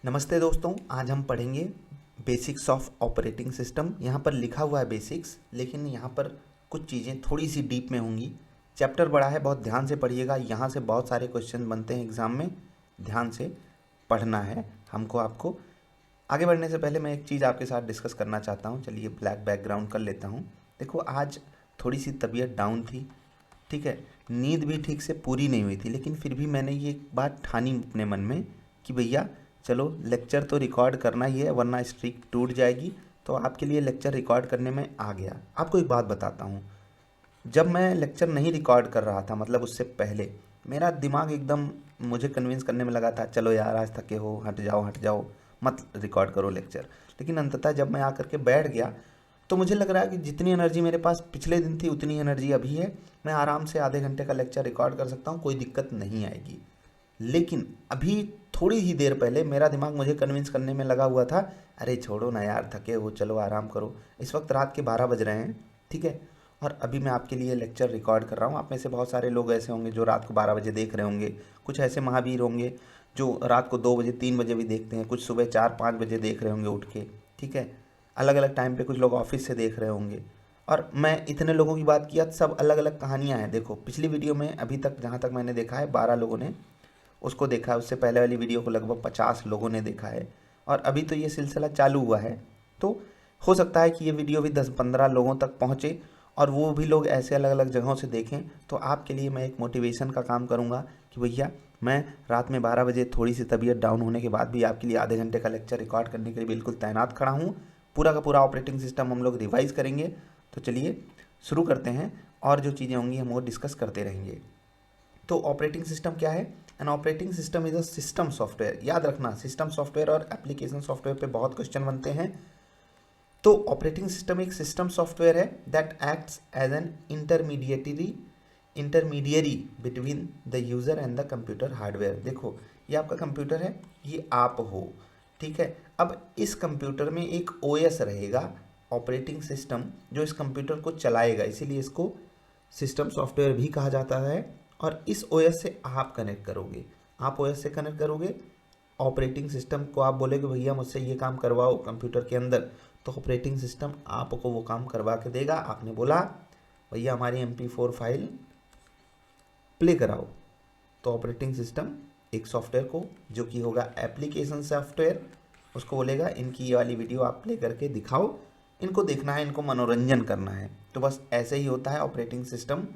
नमस्ते दोस्तों, आज हम पढ़ेंगे बेसिक्स ऑफ ऑपरेटिंग सिस्टम। यहाँ पर लिखा हुआ है बेसिक्स, लेकिन यहाँ पर कुछ चीज़ें थोड़ी सी डीप में होंगी। चैप्टर बड़ा है, बहुत ध्यान से पढ़िएगा। यहाँ से बहुत सारे क्वेश्चन बनते हैं एग्ज़ाम में, ध्यान से पढ़ना है हमको। आपको आगे बढ़ने से पहले मैं एक चीज़ आपके साथ डिस्कस करना चाहता हूँ। चलिए ब्लैक बैकग्राउंड कर लेता हूँ। देखो, आज थोड़ी सी तबीयत डाउन थी, ठीक है। नींद भी ठीक से पूरी नहीं हुई थी, लेकिन फिर भी मैंने ये बात ठानी अपने मन में कि भैया चलो लेक्चर तो रिकॉर्ड करना ही है, वरना स्ट्रीक टूट जाएगी। तो आपके लिए लेक्चर रिकॉर्ड करने में आ गया। आपको एक बात बताता हूँ, जब मैं लेक्चर नहीं रिकॉर्ड कर रहा था, मतलब उससे पहले मेरा दिमाग एकदम मुझे कन्विंस करने में लगा था, चलो यार आज थके हो, हट जाओ, मत रिकॉर्ड करो लेक्चर। लेकिन अंततः जब मैं आकर के बैठ गया तो मुझे लग रहा है कि जितनी एनर्जी मेरे पास पिछले दिन थी उतनी एनर्जी अभी है। मैं आराम से आधे घंटे का लेक्चर रिकॉर्ड कर सकता हूँ, कोई दिक्कत नहीं आएगी। लेकिन अभी थोड़ी ही देर पहले मेरा दिमाग मुझे कन्विंस करने में लगा हुआ था, अरे छोड़ो ना यार, थके हो, चलो आराम करो। इस वक्त रात के 12 बज रहे हैं, ठीक है। और अभी मैं आपके लिए लेक्चर रिकॉर्ड कर रहा हूँ। आप में से बहुत सारे लोग ऐसे होंगे जो रात को 12 बजे देख रहे होंगे। कुछ ऐसे महावीर होंगे जो रात को 2 बजे 3 बजे भी देखते हैं। कुछ सुबह 4-5 बजे देख रहे होंगे उठ के, ठीक है। अलग अलग टाइम पे कुछ लोग ऑफिस से देख रहे होंगे। और मैं इतने लोगों की बात किया, सब अलग अलग कहानियाँ हैं। देखो, पिछली वीडियो में अभी तक जहाँ तक मैंने देखा है 12 लोगों ने उसको देखा है। उससे पहले वाली वीडियो को लगभग 50 लोगों ने देखा है। और अभी तो ये सिलसिला चालू हुआ है। तो हो सकता है कि ये वीडियो भी 10-15 लोगों तक पहुँचे, और वो भी लोग ऐसे अलग अलग जगहों से देखें। तो आपके लिए मैं एक मोटिवेशन का काम करूँगा कि भैया मैं रात में 12 बजे थोड़ी सी तबीयत डाउन होने के बाद भी आपके लिए आधे घंटे का लेक्चर रिकॉर्ड करने के लिए बिल्कुल तैनात खड़ा हूँ। पूरा का पूरा ऑपरेटिंग सिस्टम हम लोग रिवाइज़ करेंगे। तो चलिए शुरू करते हैं, और जो चीज़ें होंगी हम वो डिस्कस करते रहेंगे। तो ऑपरेटिंग सिस्टम क्या है? An operating system is a system software. याद रखना, सिस्टम सॉफ्टवेयर और एप्लीकेशन सॉफ्टवेयर पे बहुत क्वेश्चन बनते हैं। तो ऑपरेटिंग सिस्टम एक सिस्टम सॉफ्टवेयर है that acts as an intermediary between the user and the computer hardware. देखो, ये आपका कंप्यूटर है, ये आप हो, ठीक है। अब इस कंप्यूटर में एक ओएस रहेगा, ऑपरेटिंग सिस्टम, जो इस कंप्यूटर को चलाएगा। इसीलिए इसको सिस्टम सॉफ्टवेयर भी कहा जाता है। और इस ओएस से आप कनेक्ट करोगे, आप ओएस से कनेक्ट करोगे ऑपरेटिंग सिस्टम को। आप बोलेगे भैया मुझसे ये काम करवाओ कंप्यूटर के अंदर, तो ऑपरेटिंग सिस्टम आपको वो काम करवा के देगा। आपने बोला भैया हमारी MP4 फाइल प्ले कराओ, तो ऑपरेटिंग सिस्टम एक सॉफ्टवेयर को, जो कि होगा एप्लीकेशन सॉफ्टवेयर, उसको बोलेगा इनकी ये वाली वीडियो आप प्ले करके दिखाओ, इनको देखना है, इनको मनोरंजन करना है। तो बस ऐसे ही होता है ऑपरेटिंग सिस्टम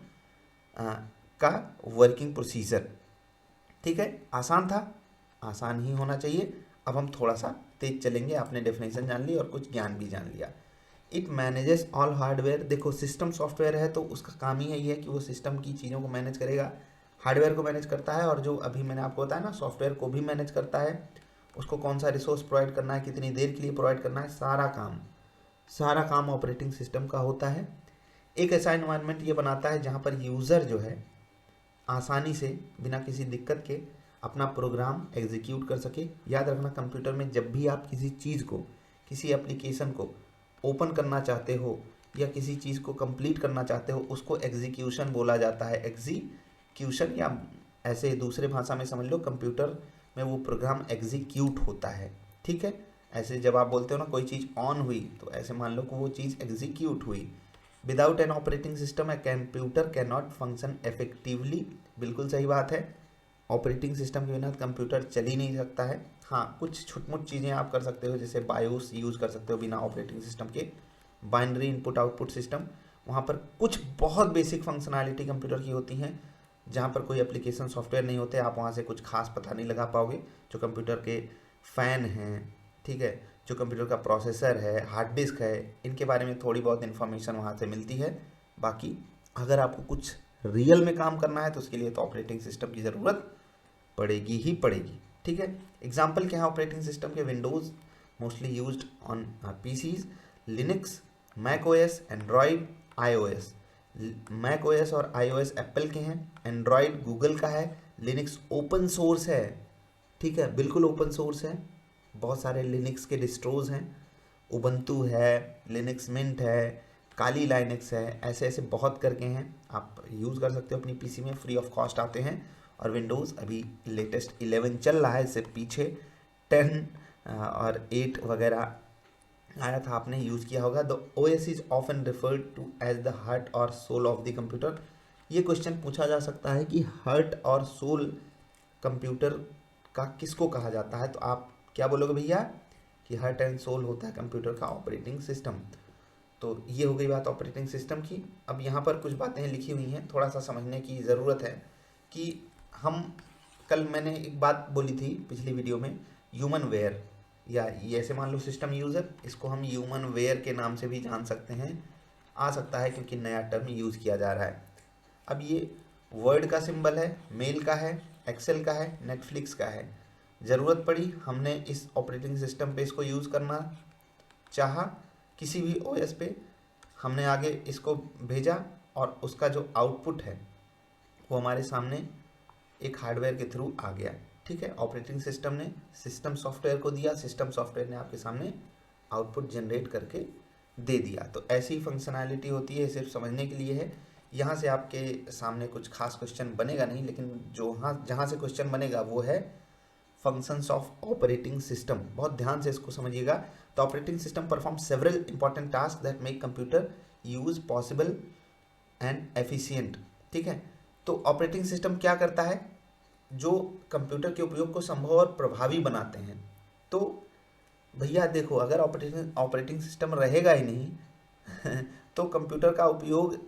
का वर्किंग प्रोसीजर, ठीक है। आसान था, आसान ही होना चाहिए। अब हम थोड़ा सा तेज चलेंगे। आपने डेफिनेशन जान ली और कुछ ज्ञान भी जान लिया। It manages all hardware. देखो, सिस्टम सॉफ्टवेयर है तो उसका काम ही यही है कि वो सिस्टम की चीज़ों को मैनेज करेगा, हार्डवेयर को मैनेज करता है। और जो अभी मैंने आपको बताया ना, सॉफ्टवेयर को भी मैनेज करता है। उसको कौन सा रिसोर्स प्रोवाइड करना है, कितनी देर के लिए प्रोवाइड करना है, सारा काम ऑपरेटिंग सिस्टम का होता है। एक ऐसा इन्वायरमेंट ये बनाता है जहाँ पर यूज़र जो है आसानी से बिना किसी दिक्कत के अपना प्रोग्राम एग्जीक्यूट कर सके। याद रखना, कंप्यूटर में जब भी आप किसी चीज़ को, किसी एप्लीकेशन को ओपन करना चाहते हो या किसी चीज़ को कंप्लीट करना चाहते हो, उसको एग्जीक्यूशन बोला जाता है। एग्जीक्यूशन, या ऐसे दूसरे भाषा में समझ लो, कंप्यूटर में वो प्रोग्राम एग्जीक्यूट होता है, ठीक है। ऐसे जब आप बोलते हो ना कोई चीज़ ऑन हुई, तो ऐसे मान लो कि वो चीज़ एग्जीक्यूट हुई। Without an operating system a computer can not function effectively. बिल्कुल सही बात है, ऑपरेटिंग सिस्टम के बिना कंप्यूटर चल ही नहीं सकता है। हाँ, कुछ छुटमुट चीज़ें आप कर सकते हो, जैसे बायोस यूज़ कर सकते हो बिना ऑपरेटिंग सिस्टम के, बाइनरी इनपुट आउटपुट सिस्टम। वहाँ पर कुछ बहुत बेसिक फंक्शनैलिटी कंप्यूटर की होती हैं, जहाँ पर कोई एप्लीकेशन सॉफ्टवेयर नहीं होते। आप वहाँ से कुछ खास पता नहीं लगा पाओगे। जो कंप्यूटर के फ़ैन हैं, ठीक है, जो कंप्यूटर का प्रोसेसर है, हार्ड डिस्क है, इनके बारे में थोड़ी बहुत इन्फॉर्मेशन वहाँ से मिलती है। बाकी अगर आपको कुछ रियल में काम करना है तो उसके लिए तो ऑपरेटिंग सिस्टम की ज़रूरत पड़ेगी ही पड़ेगी, ठीक है। एग्जाम्पल क्या है ऑपरेटिंग सिस्टम के? Windows mostly used on PCs, Linux, Mac OS, Android, iOS। Mac OS और iOS एप्पल के हैं, एंड्रॉयड गूगल का है, लिनक्स ओपन सोर्स है, ठीक है, बिल्कुल ओपन सोर्स है। बहुत सारे लिनक्स के डिस्ट्रोज हैं, उबंटू है, लिनक्स मिंट है, काली लाइनक्स है, ऐसे ऐसे बहुत करके हैं। आप यूज़ कर सकते हो अपनी पीसी में, फ्री ऑफ कॉस्ट आते हैं। और विंडोज़ अभी लेटेस्ट 11 चल रहा है, इससे पीछे 10 और 8 वगैरह आया था, आपने यूज़ किया होगा। The OS is often referred to as the heart और सोल ऑफ द कंप्यूटर। ये क्वेश्चन पूछा जा सकता है कि हार्ट और सोल कंप्यूटर का किसको कहा जाता है, तो आप क्या बोलोगे भैया कि हार्ट एंड सोल होता है कंप्यूटर का ऑपरेटिंग सिस्टम। तो ये हो गई बात ऑपरेटिंग सिस्टम की। अब यहाँ पर कुछ बातें लिखी हुई हैं, थोड़ा सा समझने की ज़रूरत है कि हम कल मैंने एक बात बोली थी पिछली वीडियो में, ह्यूमन वेयर, या ये ऐसे मान लो सिस्टम यूज़र, इसको हम ह्यूमन वेयर के नाम से भी जान सकते हैं, आ सकता है क्योंकि नया टर्म यूज़ किया जा रहा है। अब ये वर्ड का सिंबल है, मेल का है, एक्सेल का है, नेटफ्लिक्स का है। ज़रूरत पड़ी हमने इस ऑपरेटिंग सिस्टम पे इसको यूज़ करना चाहा, किसी भी OS पे हमने आगे इसको भेजा और उसका जो आउटपुट है वो हमारे सामने एक हार्डवेयर के थ्रू आ गया। ठीक है, ऑपरेटिंग सिस्टम ने सिस्टम सॉफ्टवेयर को दिया, सिस्टम सॉफ्टवेयर ने आपके सामने आउटपुट जनरेट करके दे दिया। तो ऐसी फंक्शनैलिटी होती है, सिर्फ समझने के लिए है। यहाँ से आपके सामने कुछ खास क्वेश्चन बनेगा नहीं, लेकिन जहाँ से क्वेश्चन बनेगा वो है फंक्शंस ऑफ ऑपरेटिंग सिस्टम। बहुत ध्यान से इसको समझिएगा। तो operating system perform several important task that make computer use possible and efficient. ठीक है, तो ऑपरेटिंग सिस्टम क्या करता है, जो कंप्यूटर के उपयोग को संभव और प्रभावी बनाते हैं। तो भैया देखो, अगर ऑपरेटिंग सिस्टम रहेगा ही नहीं तो कंप्यूटर का उपयोग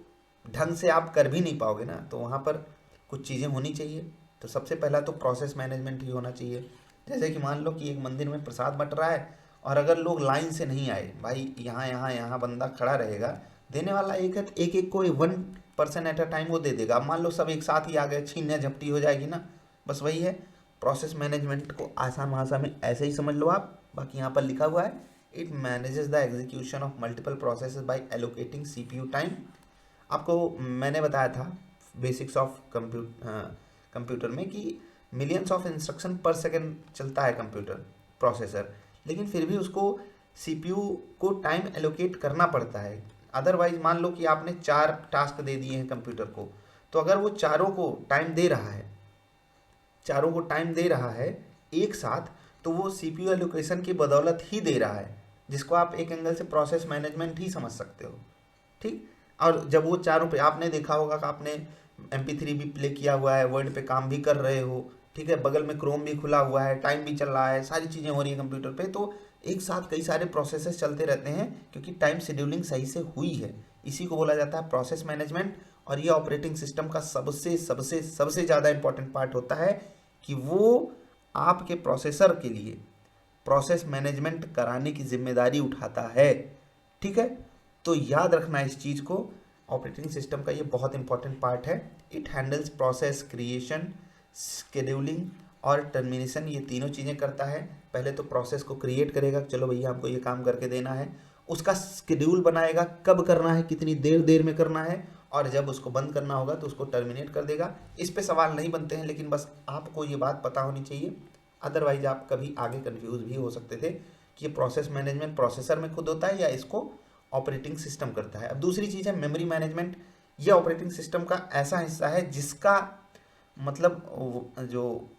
ढंग से आप कर भी नहीं पाओगे ना। तो वहाँ पर कुछ चीज़ें होनी चाहिए। तो सबसे पहला तो प्रोसेस मैनेजमेंट ही होना चाहिए। जैसे कि मान लो कि एक मंदिर में प्रसाद बंट रहा है और अगर लोग लाइन से नहीं आए, भाई यहाँ बंदा खड़ा रहेगा, देने वाला एक को 1% एट अ टाइम वो दे देगा। अब मान लो सब एक साथ ही आ गए, छीनने झपटी हो जाएगी ना। बस वही है, प्रोसेस मैनेजमेंट को आसान भाषा में ऐसे ही समझ लो आप। बाकी यहाँ पर लिखा हुआ है, it manages the execution of multiple processes by allocating CPU time. आपको मैंने बताया था बेसिक्स ऑफ कंप्यूटर में कि millions of instruction per second चलता है कंप्यूटर प्रोसेसर, लेकिन फिर भी उसको CPU को टाइम एलोकेट करना पड़ता है। अदरवाइज मान लो कि आपने 4 टास्क दे दिए हैं कंप्यूटर को, तो अगर वो चारों को टाइम दे रहा है एक साथ, तो वो CPU एलोकेशन की बदौलत ही दे रहा है, जिसको आप एक एंगल से प्रोसेस मैनेजमेंट ही समझ सकते हो। ठीक, और जब वो चारों पे आपने देखा होगा कि आपने MP3 भी प्ले किया हुआ है, वर्ड पे काम भी कर रहे हो, ठीक है, बगल में क्रोम भी खुला हुआ है, टाइम भी चल रहा है, सारी चीज़ें हो रही हैं कंप्यूटर पे, तो एक साथ कई सारे प्रोसेसेस चलते रहते हैं क्योंकि टाइम शेड्यूलिंग सही से हुई है। इसी को बोला जाता है प्रोसेस मैनेजमेंट। और ये ऑपरेटिंग सिस्टम का सबसे सबसे सबसे ज़्यादा इंपॉर्टेंट पार्ट होता है कि वो आपके प्रोसेसर के लिए प्रोसेस मैनेजमेंट कराने की जिम्मेदारी उठाता है। ठीक है, तो याद रखना इस चीज़ को, ऑपरेटिंग सिस्टम का ये बहुत इंपॉर्टेंट पार्ट है। It handles process creation, scheduling और टर्मिनेशन, ये तीनों चीज़ें करता है। पहले तो प्रोसेस को क्रिएट करेगा, चलो भैया हमको ये काम करके देना है, उसका शेड्यूल बनाएगा, कब करना है, कितनी देर में करना है, और जब उसको बंद करना होगा तो उसको टर्मिनेट कर देगा। इस पे सवाल नहीं बनते हैं, लेकिन बस आपको ये बात पता होनी चाहिए, अदरवाइज आप कभी आगे कंफ्यूज भी हो सकते थे कि ये प्रोसेस मैनेजमेंट प्रोसेसर में खुद होता है या इसको ऑपरेटिंग सिस्टम करता है। अब दूसरी चीज़ है मेमोरी मैनेजमेंट। ये ऑपरेटिंग सिस्टम का ऐसा हिस्सा है जिसका मतलब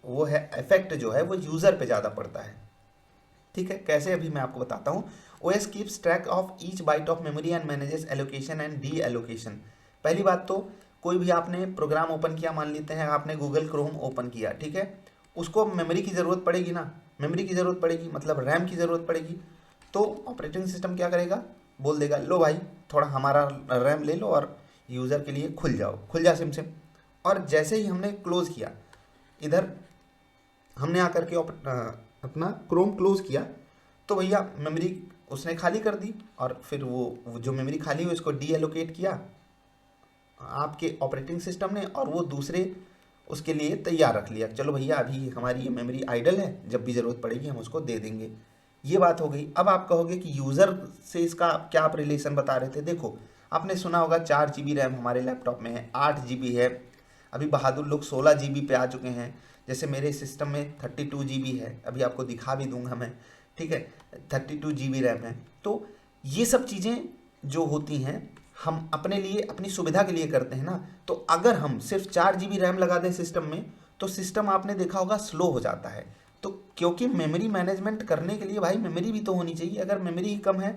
वो है इफेक्ट जो है वो यूज़र पे ज़्यादा पड़ता है। ठीक है, कैसे, अभी मैं आपको बताता हूँ। OS keeps track of each byte of memory and manages allocation and deallocation. पहली बात तो कोई भी आपने प्रोग्राम ओपन किया, मान लेते हैं आपने गूगल क्रोम ओपन किया, ठीक है, उसको मेमोरी की ज़रूरत पड़ेगी ना, मेमोरी की ज़रूरत पड़ेगी मतलब रैम की ज़रूरत पड़ेगी। तो ऑपरेटिंग सिस्टम क्या करेगा, बोल देगा लो भाई थोड़ा हमारा रैम ले लो और यूज़र के लिए खुल जा सिम। और जैसे ही हमने क्लोज़ किया, इधर हमने आकर के अपना क्रोम क्लोज़ किया, तो भैया मेमोरी उसने खाली कर दी और फिर वो जो मेमोरी खाली हुई उसको डी एलोकेट किया आपके ऑपरेटिंग सिस्टम ने, और वो दूसरे उसके लिए तैयार रख लिया, चलो भैया अभी हमारी ये मेमोरी आइडल है, जब भी ज़रूरत पड़ेगी हम उसको दे देंगे। ये बात हो गई। अब आप कहोगे कि यूज़र से इसका क्या आप रिलेशन बता रहे थे। देखो, आपने सुना होगा 4 GB रैम हमारे लैपटॉप में है, 8 GB है, अभी बहादुर लोग 16 GB पे आ चुके हैं। जैसे मेरे सिस्टम में 32 GB है, अभी आपको दिखा भी दूंगा मैं, ठीक है, 32 GB रैम है। तो ये सब चीज़ें जो होती हैं हम अपने लिए अपनी सुविधा के लिए करते हैं ना। तो अगर हम सिर्फ 4 GB रैम लगा दें सिस्टम में, तो सिस्टम आपने देखा होगा स्लो हो जाता है। तो क्योंकि मेमोरी मैनेजमेंट करने के लिए भाई मेमोरी भी तो होनी चाहिए। अगर मेमोरी ही कम है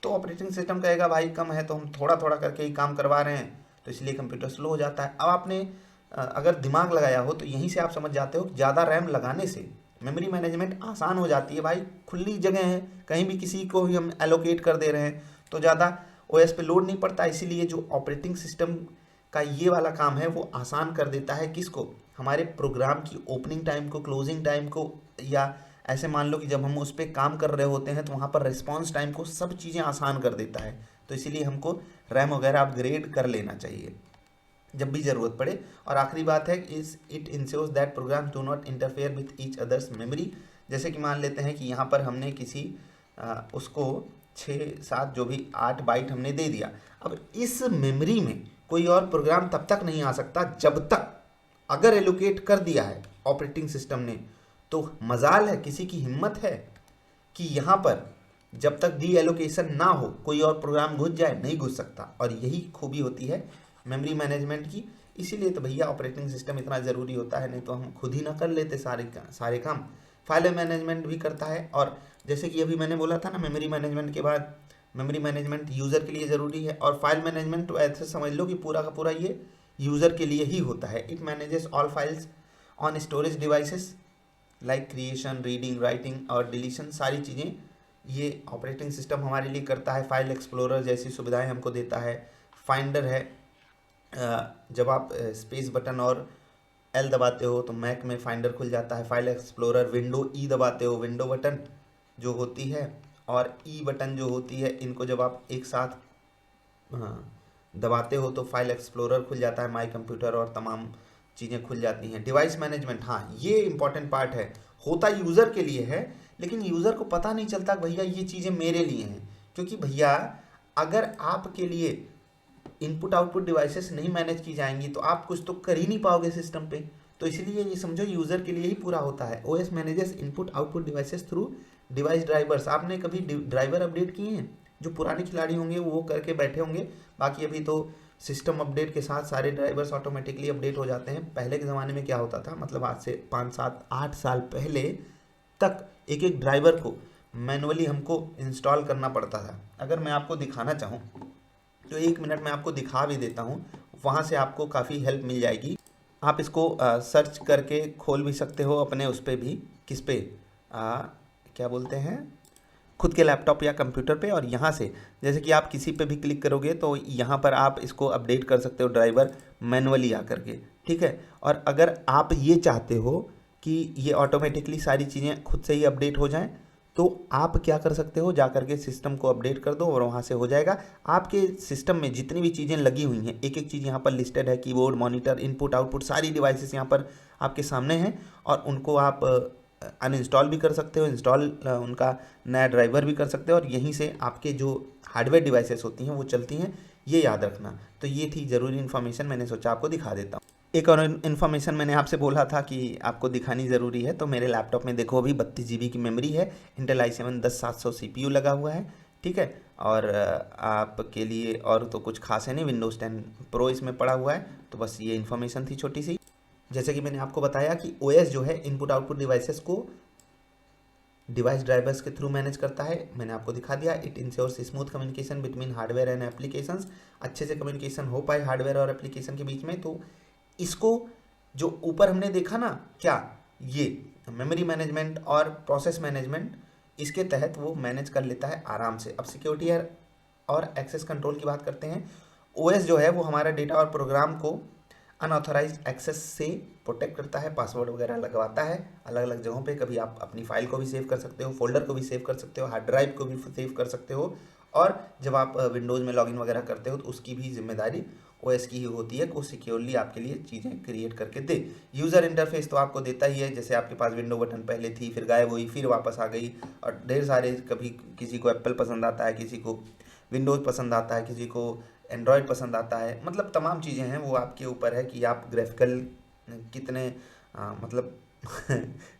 तो ऑपरेटिंग सिस्टम कहेगा भाई कम है तो हम थोड़ा थोड़ा करके ही काम करवा रहे हैं, तो इसलिए कंप्यूटर स्लो हो जाता है। अब आपने अगर दिमाग लगाया हो तो यहीं से आप समझ जाते हो ज़्यादा रैम लगाने से मेमोरी मैनेजमेंट आसान हो जाती है भाई। खुली जगह है, कहीं भी किसी को भी हम एलोकेट कर दे रहे हैं तो ज़्यादा ओएस पे लोड नहीं पड़ता। इसीलिए जो ऑपरेटिंग सिस्टम का ये वाला काम है वो आसान कर देता है किसको, हमारे प्रोग्राम की ओपनिंग टाइम को, क्लोजिंग टाइम को, या ऐसे मान लो कि जब हम उस पर काम कर रहे होते हैं तो वहाँ पर रिस्पॉन्स टाइम को, सब चीज़ें आसान कर देता है। तो इसीलिए हमको रैम वगैरह अपग्रेड कर लेना चाहिए जब भी ज़रूरत पड़े। और आखिरी बात है is it ensures that program do not interfere with each others memory. जैसे कि मान लेते हैं कि यहाँ पर हमने किसी उसको 6 7 जो भी 8 बाइट हमने दे दिया। अब इस मेमोरी में कोई और प्रोग्राम तब तक नहीं आ सकता जब तक, अगर एलोकेट कर दिया है ऑपरेटिंग सिस्टम ने तो मजाल है, किसी की हिम्मत है कि यहाँ पर जब तक डी एलोकेशन ना हो कोई और प्रोग्राम घुस जाए, नहीं घुस सकता। और यही खूबी होती है मेमोरी मैनेजमेंट की। इसीलिए तो भैया ऑपरेटिंग सिस्टम इतना ज़रूरी होता है, नहीं तो हम खुद ही ना कर लेते सारे काम। फाइल मैनेजमेंट भी करता है, और जैसे कि अभी मैंने बोला था ना मेमोरी मैनेजमेंट के बाद मेमोरी मैनेजमेंट यूज़र के लिए ज़रूरी है, और फाइल मैनेजमेंट तो ऐसे समझ लो कि पूरा का पूरा ये यूज़र के लिए ही होता है। It manages all files on storage devices like creation, reading, writing और डिलीशन, सारी चीज़ें ये ऑपरेटिंग सिस्टम हमारे लिए करता है। फाइल एक्सप्लोरर जैसी सुविधाएं हमको देता है। फाइंडर है, जब आप स्पेस बटन और एल दबाते हो तो मैक में फाइंडर खुल जाता है। फाइल एक्सप्लोरर, विंडो ई दबाते हो, विंडो बटन जो होती है और ई बटन जो होती है, इनको जब आप एक साथ दबाते हो तो फाइल एक्सप्लोरर खुल जाता है, माई कंप्यूटर और तमाम चीज़ें खुल जाती हैं। डिवाइस मैनेजमेंट, हाँ ये इंपॉर्टेंट पार्ट है, होता यूज़र के लिए है लेकिन यूज़र को पता नहीं चलता भैया ये चीज़ें मेरे लिए हैं। क्योंकि भैया अगर आपके लिए इनपुट आउटपुट डिवाइसेस नहीं मैनेज की जाएंगी तो आप कुछ तो कर ही नहीं पाओगे सिस्टम पे। तो इसलिए ये समझो यूज़र के लिए ही पूरा होता है। OS manages input output devices through device drivers. आपने कभी ड्राइवर अपडेट किए हैं? जो पुराने खिलाड़ी होंगे वो करके बैठे होंगे, बाकी अभी तो सिस्टम अपडेट के साथ सारे ड्राइवर्स ऑटोमेटिकली अपडेट हो जाते हैं। पहले के ज़माने में क्या होता था, मतलब आज से 5 7 8 साल पहले तक एक एक ड्राइवर को मैनुअली हमको इंस्टॉल करना पड़ता था। अगर मैं आपको दिखाना चाहूँ तो 1 मिनट में आपको दिखा भी देता हूँ, वहाँ से आपको काफ़ी हेल्प मिल जाएगी। आप इसको सर्च करके खोल भी सकते हो अपने उस पर भी, किस पे क्या बोलते हैं, खुद के लैपटॉप या कंप्यूटर पे। और यहाँ से जैसे कि आप किसी पे भी क्लिक करोगे तो यहाँ पर आप इसको अपडेट कर सकते हो ड्राइवर मैनुअली आकर के, ठीक है। और अगर आप ये चाहते हो कि ये ऑटोमेटिकली सारी चीज़ें खुद से ही अपडेट हो जाएं तो आप क्या कर सकते हो, जा करके सिस्टम को अपडेट कर दो और वहाँ से हो जाएगा। आपके सिस्टम में जितनी भी चीज़ें लगी हुई हैं, एक एक चीज़ यहाँ पर लिस्टेड है, कीबोर्ड, मॉनिटर, इनपुट आउटपुट, सारी डिवाइसेस यहाँ पर आपके सामने हैं। और उनको आप अनइंस्टॉल भी कर सकते हो, इंस्टॉल उनका नया ड्राइवर भी कर सकते हो, और यहीं से आपके जो हार्डवेयर डिवाइसेस होती हैं वो चलती हैं, ये याद रखना। तो ये थी ज़रूरी इन्फॉर्मेशन, मैंने सोचा आपको दिखा देता हूँ। एक और इन्फॉर्मेशन मैंने आपसे बोला था कि आपको दिखानी ज़रूरी है, तो मेरे लैपटॉप में देखो अभी 32 GB की मेमोरी है, इंटेल i7 10700 CPU लगा हुआ है, ठीक है। और आपके लिए और तो कुछ खास है नहीं, विंडोज़ 10 प्रो इसमें पड़ा हुआ है। तो बस ये इन्फॉर्मेशन थी छोटी सी। जैसे कि मैंने आपको बताया कि ओएस जो है इनपुट आउटपुट डिवाइसेस को डिवाइस ड्राइवर्स के थ्रू मैनेज करता है, मैंने आपको दिखा दिया। It ensures smooth communication between hardware and applications, अच्छे से कम्युनिकेशन हो पाए हार्डवेयर और एप्लीकेशन के बीच में। तो इसको जो ऊपर हमने देखा ना, क्या ये मेमोरी मैनेजमेंट और प्रोसेस मैनेजमेंट, इसके तहत वो मैनेज कर लेता है आराम से। अब सिक्योरिटी और एक्सेस कंट्रोल की बात करते हैं। ओएस जो है वो हमारा डेटा और प्रोग्राम को अनऑथराइज्ड एक्सेस से प्रोटेक्ट करता है, पासवर्ड वगैरह लगवाता है अलग अलग जगहों पे। कभी आप अपनी फाइल को भी सेव कर सकते हो, फोल्डर को भी सेव कर सकते हो, हार्ड ड्राइव को भी सेव कर सकते हो। और जब आप विंडोज़ में लॉगिन वगैरह करते हो तो उसकी भी जिम्मेदारी ओएस की ही होती है कि सिक्योरली आपके लिए चीज़ें क्रिएट करके दे। यूज़र इंटरफेस तो आपको देता ही है, जैसे आपके पास विंडो बटन पहले थी, फिर गायब हुई, फिर वापस आ गई, और ढेर सारे, कभी किसी को एप्पल पसंद आता है, किसी को विंडोज़ पसंद आता है, किसी को एंड्रॉयड पसंद आता है। मतलब तमाम चीज़ें हैं, वो आपके ऊपर है कि आप ग्राफिकल कितने मतलब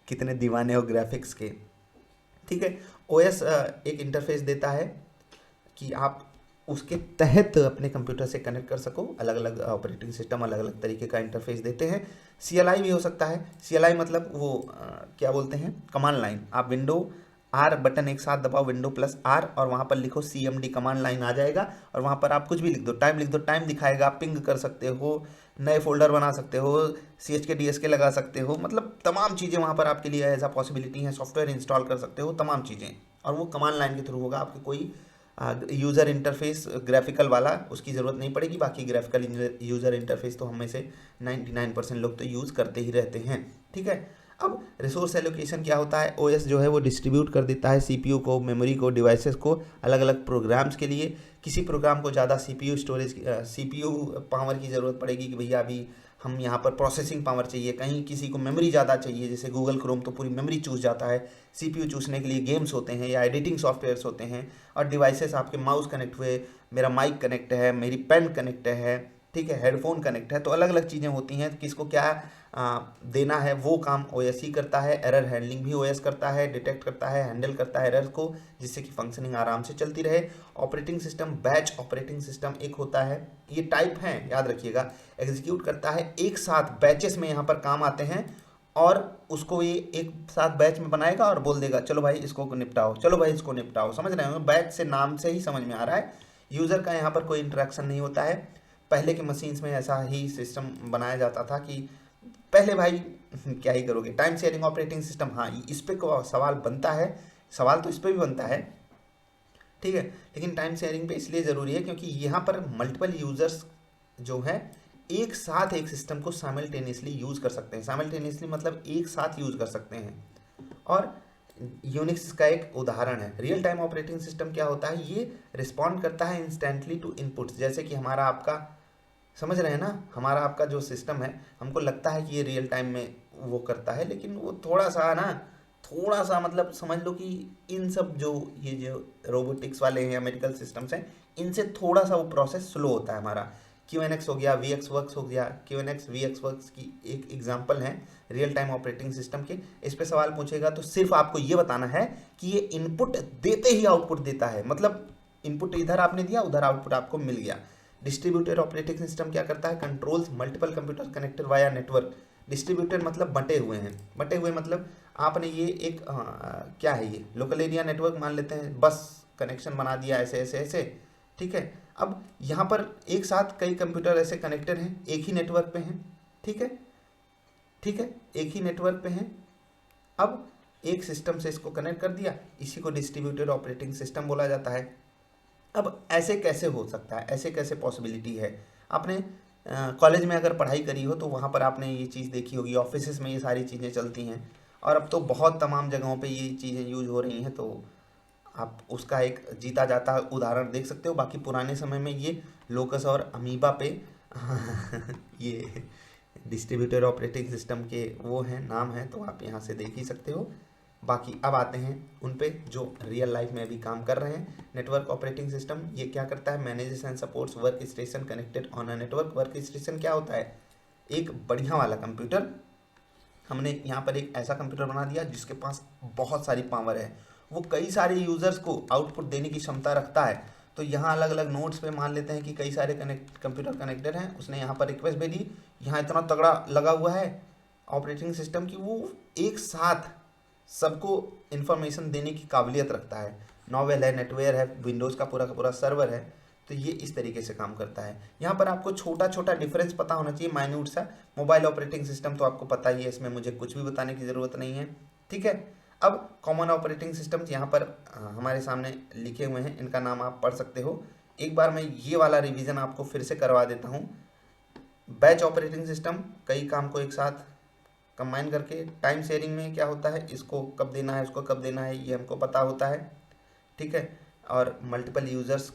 कितने दीवाने हो ग्राफिक्स के, ठीक है। ओएस एक इंटरफेस देता है कि आप उसके तहत अपने कंप्यूटर से कनेक्ट कर सको। अलग अलग ऑपरेटिंग सिस्टम अलग अलग तरीके का इंटरफेस देते हैं। CLI भी हो सकता है। CLI मतलब वो क्या बोलते हैं, कमांड लाइन। आप विंडो आर बटन एक साथ दबाओ, विंडो प्लस आर, और वहाँ पर लिखो CMD, कमांड लाइन आ जाएगा, और वहाँ पर आप कुछ भी लिख दो, टाइम लिख दो, टाइम दिखाएगा, पिंग कर सकते हो, नए फोल्डर बना सकते हो, CHK DSK लगा सकते हो, मतलब तमाम चीज़ें वहाँ पर आपके लिए एज अ पॉसिबिलिटी है। सॉफ्टवेयर इंस्टॉल कर सकते हो, तमाम चीज़ें, और वो कमांड लाइन के थ्रू होगा। आपके कोई यूज़र इंटरफेस ग्राफिकल वाला उसकी ज़रूरत नहीं पड़ेगी। बाकी ग्राफिकल यूज़र इंटरफेस तो हम में से 99% लोग तो यूज़ करते ही रहते हैं। ठीक है। अब रिसोर्स एलोकेशन क्या होता है, OS जो है वो डिस्ट्रीब्यूट कर देता है CPU को, मेमोरी को, डिवाइसेस को अलग अलग प्रोग्राम्स के लिए। किसी प्रोग्राम को ज़्यादा CPU पावर की ज़रूरत पड़ेगी कि भैया अभी हम यहाँ पर प्रोसेसिंग पावर चाहिए, कहीं किसी को मेमोरी ज़्यादा चाहिए, जैसे गूगल क्रोम तो पूरी मेमोरी चूस जाता है। CPU चूसने के लिए गेम्स होते हैं या एडिटिंग सॉफ्टवेयर्स होते हैं। और डिवाइसेस आपके माउस कनेक्ट हुए, मेरा माइक कनेक्ट है, मेरी पेन कनेक्ट है, ठीक है, हेडफोन कनेक्ट है, तो अलग अलग चीज़ें होती हैं। किसको क्या देना है वो काम OS ही करता है। एरर हैंडलिंग भी OS करता है, डिटेक्ट करता है, हैंडल करता है एरर को, जिससे कि फंक्शनिंग आराम से चलती रहे। Operating system, batch operating system एक होता है, ये टाइप हैं याद रखिएगा। एग्जीक्यूट करता है एक साथ, बैचेस में यहाँ पर काम आते हैं, और उसको ये एक साथ बैच में बनाएगा और बोल देगा चलो भाई इसको निपटाओ, चलो भाई इसको निपटाओ। समझ रहे हो, बैच से नाम से ही समझ में आ रहा है। यूज़र का यहाँ पर कोई इंटरेक्शन नहीं होता है। पहले के मशीन्स में ऐसा ही सिस्टम बनाया जाता था कि पहले भाई क्या ही करोगे। टाइम शेयरिंग ऑपरेटिंग सिस्टम, हाँ इस पे को सवाल बनता है, सवाल तो इस पे भी बनता है, ठीक है। लेकिन टाइम शेयरिंग पे इसलिए ज़रूरी है क्योंकि यहाँ पर मल्टीपल यूज़र्स जो है एक साथ एक सिस्टम को साइमल्टेनियसली यूज़ कर सकते हैं। साइमल्टेनियसली मतलब एक साथ यूज़ कर सकते हैं। और यूनिक्स का एक उदाहरण है। रियल टाइम ऑपरेटिंग सिस्टम क्या होता है, ये रिस्पॉन्ड करता है इंस्टेंटली टू इनपुट्स। जैसे कि हमारा आपका, समझ रहे हैं ना, हमारा आपका जो सिस्टम है, हमको लगता है कि ये रियल टाइम में वो करता है, लेकिन वो थोड़ा सा ना, थोड़ा सा मतलब समझ लो कि इन सब जो ये जो रोबोटिक्स वाले हैं या मेडिकल सिस्टम्स हैं, इनसे थोड़ा सा वो प्रोसेस स्लो होता है हमारा। QNX हो गया, VxWorks हो गया। QNX VxWorks की एक एग्जांपल है रियल टाइम ऑपरेटिंग सिस्टम के। इस पे सवाल पूछेगा तो सिर्फ आपको ये बताना है कि ये इनपुट देते ही आउटपुट देता है, मतलब इनपुट इधर आपने दिया, उधर आउटपुट आपको मिल गया। डिस्ट्रीब्यूटेड ऑपरेटिंग सिस्टम क्या करता है, controls multiple computer connected via network. Distributed मतलब बंटे हुए हैं, बंटे हुए मतलब आपने ये एक क्या है, ये लोकल एरिया नेटवर्क मान लेते हैं, बस कनेक्शन बना दिया ऐसे ऐसे ऐसे, ठीक है। अब यहाँ पर एक साथ कई कंप्यूटर ऐसे कनेक्टेड हैं, एक ही नेटवर्क पे हैं, ठीक है, ठीक है, एक ही नेटवर्क पे हैं। अब एक सिस्टम से इसको कनेक्ट कर दिया, इसी को डिस्ट्रीब्यूटेड ऑपरेटिंग सिस्टम बोला जाता है। अब ऐसे कैसे हो सकता है, ऐसे कैसे पॉसिबिलिटी है। आपने कॉलेज में अगर पढ़ाई करी हो तो वहाँ पर आपने ये चीज़ देखी होगी, ऑफिसेस में ये सारी चीज़ें चलती हैं, और अब तो बहुत तमाम जगहों पे ये चीज़ें यूज हो रही हैं, तो आप उसका एक जीता जाता उदाहरण देख सकते हो। बाकी पुराने समय में ये लोकस और अमीबा पे ये डिस्ट्रीब्यूटेड ऑपरेटिंग सिस्टम के वो हैं, नाम हैं, तो आप यहाँ से देख ही सकते हो। बाकी अब आते हैं उन पे जो रियल लाइफ में अभी काम कर रहे हैं। नेटवर्क ऑपरेटिंग सिस्टम ये क्या करता है, manages and supports work station connected on a network. Work station क्या होता है, एक बढ़िया वाला कंप्यूटर। हमने यहाँ पर एक ऐसा कंप्यूटर बना दिया जिसके पास बहुत सारी पावर है, वो कई सारे यूज़र्स को आउटपुट देने की क्षमता रखता है। तो यहाँ अलग अलग नोड्स पे मान लेते हैं कि कई सारे कंप्यूटर कनेक्टेड हैं, उसने यहाँ पर रिक्वेस्ट भेजी, यहाँ इतना तगड़ा लगा हुआ है ऑपरेटिंग सिस्टम की, वो एक साथ सबको इन्फॉर्मेशन देने की काबिलियत रखता है। नॉवेल है, नेटवेयर है, विंडोज़ का पूरा सर्वर है, तो ये इस तरीके से काम करता है। यहाँ पर आपको छोटा छोटा डिफरेंस पता होना चाहिए, माइन्यूट सा। मोबाइल ऑपरेटिंग सिस्टम तो आपको पता ही है, इसमें मुझे कुछ भी बताने की ज़रूरत नहीं है, ठीक है। अब कॉमन ऑपरेटिंग सिस्टम्स यहाँ पर हमारे सामने लिखे हुए हैं, इनका नाम आप पढ़ सकते हो। एक बार मैं ये वाला रिवीजन आपको फिर से करवा देता हूँ। बैच ऑपरेटिंग सिस्टम, कई काम को एक साथ कंबाइन करके। टाइम शेयरिंग में क्या होता है, इसको कब देना है, उसको कब देना है, ये हमको पता होता है, ठीक है। और मल्टीपल यूज़र्स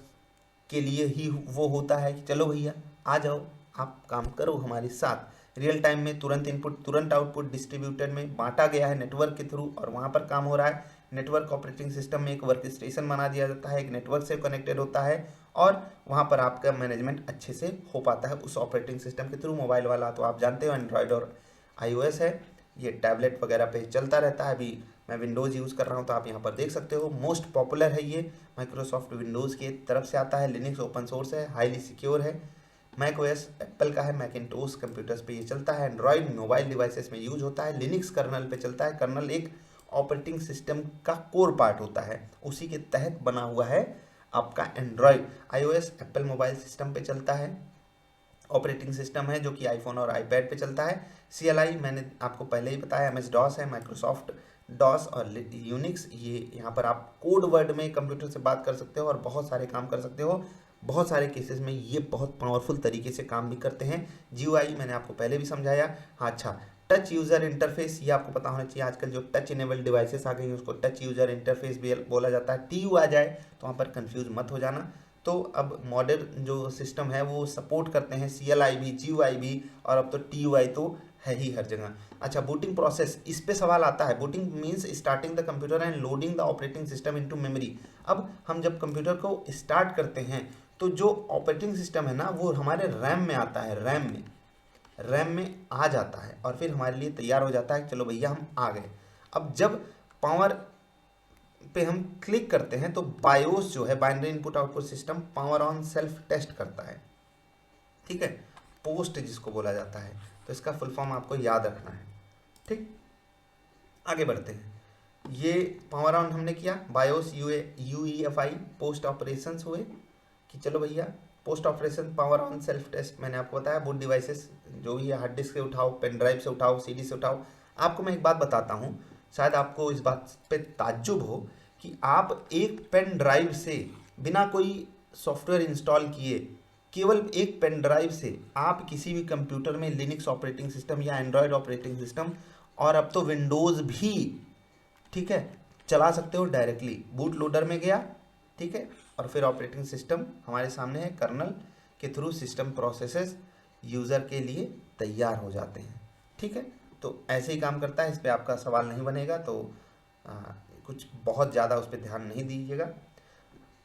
के लिए ही वो होता है कि चलो भैया आ जाओ, आप काम करो हमारे साथ। रियल टाइम में तुरंत इनपुट तुरंत आउटपुट डिस्ट्रीब्यूटेड में बांटा गया है नेटवर्क के थ्रू, और वहाँ पर काम हो रहा है। नेटवर्क ऑपरेटिंग सिस्टम में एक वर्क स्टेशन बना दिया जाता है, एक नेटवर्क से कनेक्टेड होता है, और वहाँ पर आपका मैनेजमेंट अच्छे से हो पाता है उस ऑपरेटिंग सिस्टम के थ्रू। मोबाइल वाला तो आप जानते हो एंड्रॉयड और iOS है, ये टैबलेट वगैरह पे चलता रहता है। अभी मैं विंडोज़ यूज़ कर रहा हूँ तो आप यहाँ पर देख सकते हो। मोस्ट पॉपुलर है ये, माइक्रोसॉफ्ट विंडोज़ की तरफ से आता है। लिनक्स ओपन सोर्स है, हाईली सिक्योर है। मैक ओएस एप्पल का है, मैकिंटोश कंप्यूटर्स पे ये चलता है। एंड्रॉयड मोबाइल डिवाइसेस में यूज होता है। लिनक्स कर्नल पे चलता है। कर्नल एक ऑपरेटिंग सिस्टम का कोर पार्ट होता है, उसी के तहत बना हुआ है आपका Android. IOS Apple mobile system पे चलता है, ऑपरेटिंग सिस्टम है जो कि आईफोन और आईपैड पे चलता है। CLI मैंने आपको पहले ही बताया, MS DOS है, माइक्रोसॉफ्ट डॉस और यूनिक्स। ये यहाँ पर आप कोड वर्ड में कंप्यूटर से बात कर सकते हो और बहुत सारे काम कर सकते हो। बहुत सारे केसेस में ये बहुत पावरफुल तरीके से काम भी करते हैं। GUI मैंने आपको पहले भी समझाया। हाँ अच्छा, टच यूज़र इंटरफेस, ये आपको पता होना चाहिए। आजकल जो टच इनेबल्ड डिवाइसेस आ गई हैं उसको टच यूज़र इंटरफेस भी बोला जाता है। TU आ जाए तो वहाँ पर कंफ्यूज मत हो जाना। तो अब मॉडर्न जो सिस्टम है वो सपोर्ट करते हैं CLI भी, GUI भी, और अब तो TUI तो है ही हर जगह। अच्छा, बूटिंग प्रोसेस, इस पे सवाल आता है। Booting means starting the computer and loading the operating system into memory. अब हम जब कंप्यूटर को स्टार्ट करते हैं तो जो ऑपरेटिंग सिस्टम है ना वो हमारे रैम में आता है, रैम में आ जाता है और फिर हमारे लिए तैयार हो जाता है, चलो भैया हम आ गए। अब जब पावर पे हम क्लिक करते हैं तो बायोस जो है, binary input output system, power on self test करता है, ठीक है, पोस्ट जिसको बोला जाता है। तो इसका फुल फॉर्म आपको याद रखना है, ठीक। आगे बढ़ते हैं। ये पावर ऑन हमने किया, बायोस UEFI पोस्ट ऑपरेशंस हुए कि चलो भैया post operation power on self test मैंने आपको बताया। बूट डिवाइसेस जो भी है, हार्ड डिस्क से उठाओ, पेन ड्राइव से उठाओ, CD से उठाओ। आपको मैं एक बात बताता हूँ, शायद आपको इस बात पे ताज्जुब हो कि आप एक पेन ड्राइव से बिना कोई सॉफ्टवेयर इंस्टॉल किए, केवल एक पेन ड्राइव से आप किसी भी कंप्यूटर में लिनक्स ऑपरेटिंग सिस्टम या एंड्रॉयड ऑपरेटिंग सिस्टम और अब तो विंडोज़ भी, ठीक है, चला सकते हो डायरेक्टली। बूट लोडर में गया, ठीक है, और फिर ऑपरेटिंग सिस्टम हमारे सामने है, कर्नल के थ्रू सिस्टम प्रोसेसेस यूज़र के लिए तैयार हो जाते हैं, ठीक है। तो ऐसे ही काम करता है, इस पर आपका सवाल नहीं बनेगा, तो कुछ बहुत ज़्यादा उस पर ध्यान नहीं दीजिएगा।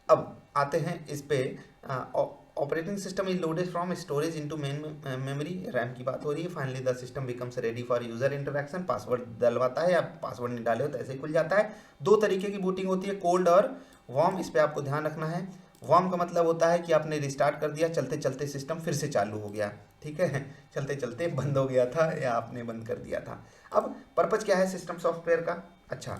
अब आते हैं इस पे, operating system is loaded from storage into main memory, RAM की बात हो रही है। Finally the system becomes ready for user interaction. Password डलवाता है, आप पासवर्ड नहीं डाले हो तो ऐसे ही खुल जाता है। दो तरीके की बूटिंग होती है, कोल्ड और वार्म, इस पे आपको ध्यान रखना है। वार्म का मतलब होता है कि आपने रिस्टार्ट कर दिया, चलते चलते सिस्टम फिर से चालू हो गया, ठीक है, चलते चलते बंद हो गया था या आपने बंद कर दिया था। अब पर्पज क्या है सिस्टम सॉफ्टवेयर का? अच्छा,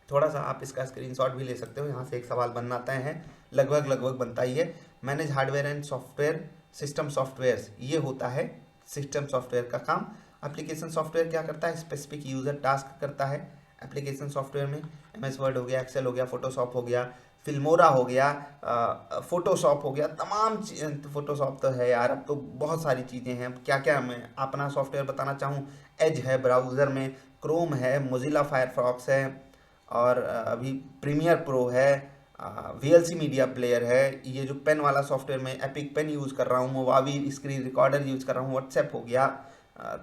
थोड़ा सा आप इसका स्क्रीनशॉट भी ले सकते हो, यहाँ से एक सवाल बनना है, लगभग बनता ही है। Manage hardware and software system software, ये होता है सिस्टम सॉफ्टवेयर का काम। एप्लीकेशन सॉफ्टवेयर क्या करता है? स्पेसिफिक यूज़र टास्क करता है एप्लीकेशन सॉफ्टवेयर में। MS वर्ड हो गया, एक्सेल हो गया, फोटोशॉप हो गया, फिल्मोरा हो गया, फोटोशॉप हो गया, तमाम फोटोशॉप तो है यार, अब तो बहुत सारी चीज़ें हैं। क्या क्या मैं अपना सॉफ्टवेयर बताना चाहूँ, एज है ब्राउज़र में, क्रोम है, मोजिला फायरफॉक्स है, और अभी प्रीमियर प्रो है, VLC मीडिया प्लेयर है, ये जो पेन वाला सॉफ्टवेयर में एपिक पेन यूज़ कर रहा हूँ, मोवावी स्क्रीन रिकॉर्डर यूज़ कर रहा हूँ, व्हाट्सएप हो गया,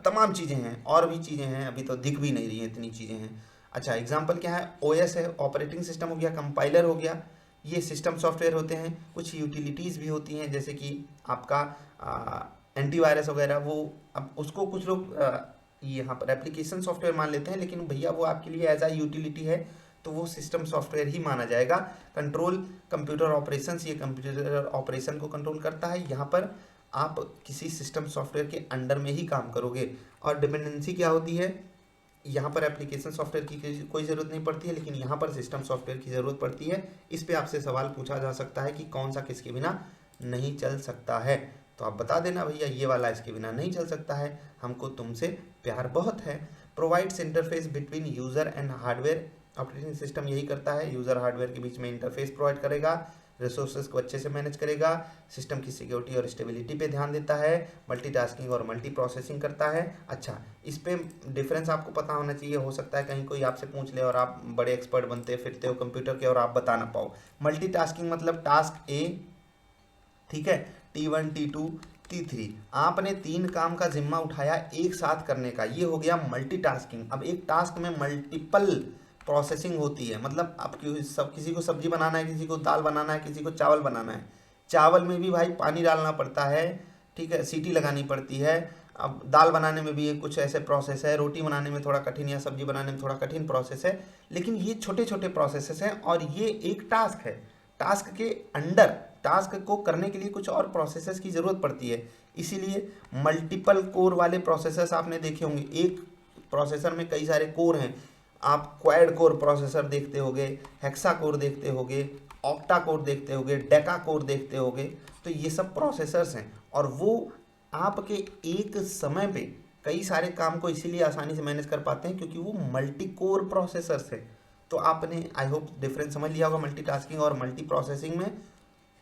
तमाम चीज़ें हैं, और भी चीज़ें हैं, अभी तो दिख भी नहीं रही हैं, इतनी चीज़ें हैं। अच्छा, एग्जांपल क्या है? OS है, ऑपरेटिंग सिस्टम हो गया, कंपाइलर हो गया, ये सिस्टम सॉफ्टवेयर होते हैं। कुछ यूटिलिटीज़ भी होती हैं, जैसे कि आपका एंटीवायरस वगैरह, वो अब उसको कुछ लोग यहाँ पर एप्लीकेशन सॉफ्टवेयर मान लेते हैं, लेकिन भैया वो आपके लिए एज आ यूटिलिटी है, तो वो सिस्टम सॉफ्टवेयर ही माना जाएगा। कंट्रोल कंप्यूटर ऑपरेशंस, ये कंप्यूटर ऑपरेशन को कंट्रोल करता है। यहाँ पर आप किसी सिस्टम सॉफ्टवेयर के अंडर में ही काम करोगे। और डिपेंडेंसी क्या होती है? यहाँ पर एप्लीकेशन सॉफ्टवेयर की कोई ज़रूरत नहीं पड़ती है, लेकिन यहाँ पर सिस्टम सॉफ्टवेयर की ज़रूरत पड़ती है। इस पे आपसे सवाल पूछा जा सकता है कि कौन सा किसके बिना नहीं चल सकता है, तो आप बता देना भैया ये वाला इसके बिना नहीं चल सकता है, हमको तुमसे प्यार बहुत है। Provides interface between user and hardware, operating system यही करता है, यूज़र हार्डवेयर के बीच में इंटरफेस प्रोवाइड करेगा, रिसोर्सेज को अच्छे से मैनेज करेगा, सिस्टम की सिक्योरिटी और स्टेबिलिटी पे ध्यान देता है, मल्टीटास्किंग और मल्टी प्रोसेसिंग करता है। अच्छा, इस पे डिफरेंस आपको पता होना चाहिए। हो सकता है कहीं कोई आपसे पूछ ले और आप बड़े एक्सपर्ट बनते फिरते हो कंप्यूटर के और आप बता ना पाओ। मल्टीटास्किंग मतलब टास्क A, ठीक है, T1 T2 T3, आपने 3 काम का जिम्मा उठाया एक साथ करने का, ये हो गया मल्टीटास्किंग। अब एक टास्क में मल्टीपल प्रोसेसिंग होती है, मतलब अब किसी को सब्जी बनाना है, किसी को दाल बनाना है, किसी को चावल बनाना है। चावल में भी भाई पानी डालना पड़ता है, ठीक है, सीटी लगानी पड़ती है, अब दाल बनाने में भी ये कुछ ऐसे प्रोसेस है, रोटी बनाने में थोड़ा कठिन या सब्जी बनाने में थोड़ा कठिन प्रोसेस है, लेकिन ये छोटे छोटे प्रोसेसेस हैं और ये एक टास्क है। टास्क के अंडर टास्क को करने के लिए कुछ और प्रोसेसेस की ज़रूरत पड़ती है, इसीलिए मल्टीपल कोर वाले प्रोसेसर्स आपने देखे होंगे। एक प्रोसेसर में कई सारे कोर हैं, आप क्वाड कोर प्रोसेसर देखते होगे, हेक्सा कोर देखते होगे, ऑक्टा कोर देखते होगे, डेका कोर देखते होगे। तो ये सब प्रोसेसर्स हैं और वो आपके एक समय पे कई सारे काम को इसीलिए आसानी से मैनेज कर पाते हैं क्योंकि वो मल्टी कोर प्रोसेसर्स है। तो आपने आई होप डिफरेंस समझ लिया होगा मल्टीटास्किंग और मल्टी प्रोसेसिंग में।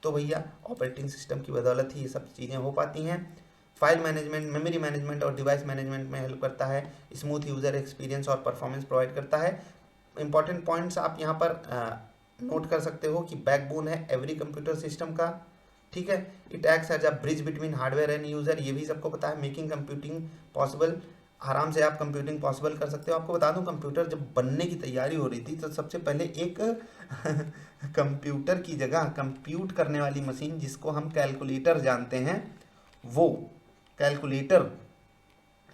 तो भैया ऑपरेटिंग सिस्टम की बदौलत ही ये सब चीज़ें हो पाती हैं। फाइल मैनेजमेंट, मेमोरी मैनेजमेंट और डिवाइस मैनेजमेंट में हेल्प करता है, स्मूथ यूज़र एक्सपीरियंस और परफॉर्मेंस प्रोवाइड करता है। इंपॉर्टेंट पॉइंट्स आप यहाँ पर नोट कर सकते हो कि बैकबोन है एवरी कंप्यूटर सिस्टम का, ठीक है। It acts as a bridge between hardware and user, ये भी सबको पता है। मेकिंग कंप्यूटिंग पॉसिबल, आराम से आप कंप्यूटिंग पॉसिबल कर सकते हो। आपको बता दूं कंप्यूटर जब बनने की तैयारी हो रही थी तो सबसे पहले एक कंप्यूटर की जगह कंप्यूट करने वाली मशीन जिसको हम कैलकुलेटर जानते हैं, वो कैलकुलेटर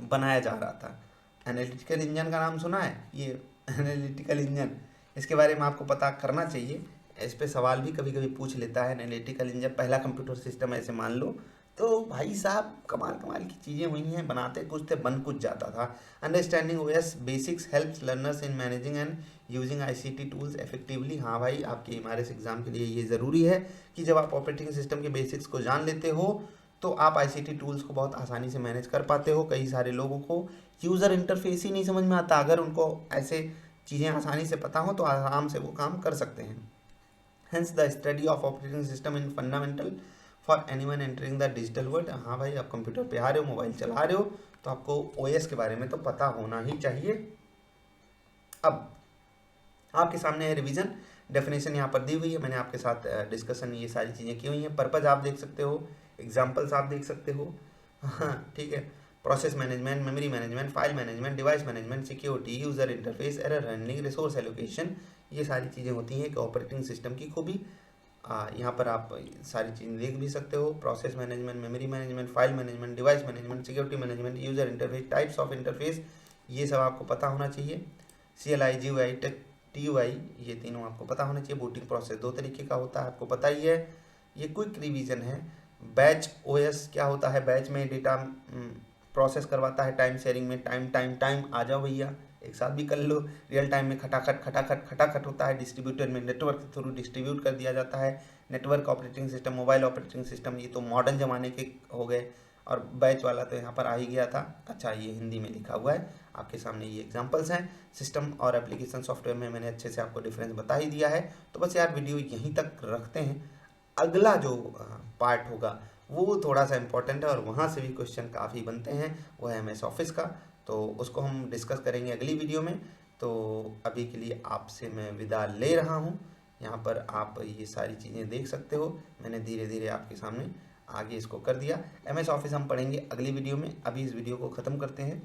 बनाया जा रहा था। एनालिटिकल इंजन का नाम सुना है? ये एनालिटिकल इंजन, इसके बारे में आपको पता करना चाहिए। इस पे सवाल भी कभी कभी पूछ लेता है। एनालिटिकल इंजन पहला कंप्यूटर सिस्टम ऐसे मान लो। तो भाई साहब कमाल कमाल की चीज़ें हुई हैं, बनाते कुछ थे बन कुछ जाता था। Understanding OS basics helps learners in managing and using ICT tools effectively. हाँ भाई, आपके एमआरएस एग्जाम के लिए ये ज़रूरी है कि जब आप ऑपरेटिंग सिस्टम के बेसिक्स को जान लेते हो तो आप आईसीटी टूल्स को बहुत आसानी से मैनेज कर पाते हो। कई सारे लोगों को यूज़र इंटरफेस ही नहीं समझ में आता, अगर उनको ऐसे चीज़ें आसानी से पता हो तो आराम से वो काम कर सकते हैं। Hence the study of operating system in fundamental for anyone entering the digital world। हाँ भाई, आप कंप्यूटर पे आ रहे हो, मोबाइल चला रहे हो, तो आपको ओएस के बारे में तो पता होना ही चाहिए। अब आपके सामने है रिवीजन, डेफिनेशन यहाँ पर दी हुई है, मैंने आपके साथ डिस्कशन ये सारी चीज़ें की हुई हैं। पर्पज़ आप देख सकते हो, एग्जाम्पल्स आप देख सकते हो, हाँ ठीक है। Process management, memory management, file management, device management, security, user interface, error handling, resource allocation, ये सारी चीज़ें होती हैं एक ऑपरेटिंग सिस्टम की खूबी। यहाँ पर आप सारी चीज़ें देख भी सकते हो। Process management, memory management, file management, device management, security management, user interface, types of interface, ये सब आपको पता होना चाहिए। CLI, GUI, TUI, ये तीनों आपको पता होना चाहिए। बूटिंग प्रोसेस 2 तरीके का होता है, आपको पता ही है। ये क्विक रिवीजन है। बैच ओएस क्या होता है? बैच में डेटा प्रोसेस करवाता है, टाइम शेयरिंग में टाइम आ जाओ भैया एक साथ भी कर लो। रियल टाइम में खटाखट होता है। डिस्ट्रीब्यूटर में नेटवर्क के थ्रू डिस्ट्रीब्यूट कर दिया जाता है। Network operating system, mobile operating system, ये तो मॉडर्न ज़माने के हो गए। और बैच वाला तो यहाँ पर आ ही गया था। अच्छा, ये हिंदी में लिखा हुआ है आपके सामने, ये एग्जांपल्स हैं। सिस्टम और एप्लीकेशन सॉफ्टवेयर में मैंने अच्छे से आपको डिफरेंस बता ही दिया है। तो बस यार वीडियो यहीं तक रखते हैं। अगला जो पार्ट होगा वो थोड़ा सा इम्पोर्टेंट है और वहाँ से भी क्वेश्चन काफ़ी बनते हैं, वो है MS ऑफिस का। तो उसको हम डिस्कस करेंगे अगली वीडियो में। तो अभी के लिए आपसे मैं विदा ले रहा हूँ। यहाँ पर आप ये सारी चीज़ें देख सकते हो, मैंने धीरे धीरे आपके सामने आगे इसको कर दिया। MS ऑफिस हम पढ़ेंगे अगली वीडियो में। अभी इस वीडियो को ख़त्म करते हैं।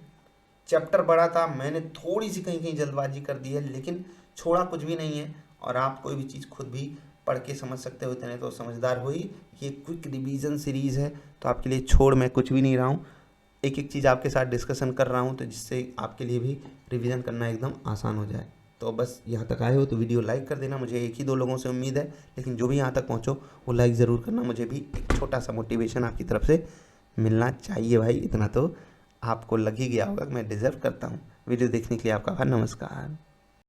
चैप्टर बड़ा था, मैंने थोड़ी सी कहीं जल्दबाजी कर दी है, लेकिन छोड़ा कुछ भी नहीं है और आप कोई भी चीज़ खुद भी पढ़ के समझ सकते हो, इतने तो समझदार हो ही। ये क्विक रिवीजन सीरीज़ है तो आपके लिए छोड़ मैं कुछ भी नहीं रहा हूँ, एक एक चीज़ आपके साथ डिस्कशन कर रहा हूँ, तो जिससे आपके लिए भी रिवीजन करना एकदम आसान हो जाए। तो बस यहाँ तक आए हो तो वीडियो लाइक कर देना। मुझे एक ही 2 लोगों से उम्मीद है, लेकिन जो भी यहाँ तक पहुँचो वो लाइक ज़रूर करना। मुझे भी एक छोटा सा मोटिवेशन आपकी तरफ से मिलना चाहिए भाई, इतना तो आपको लग ही गया होगा कि मैं डिज़र्व करता हूँ। वीडियो देखने के लिए आपका नमस्कार।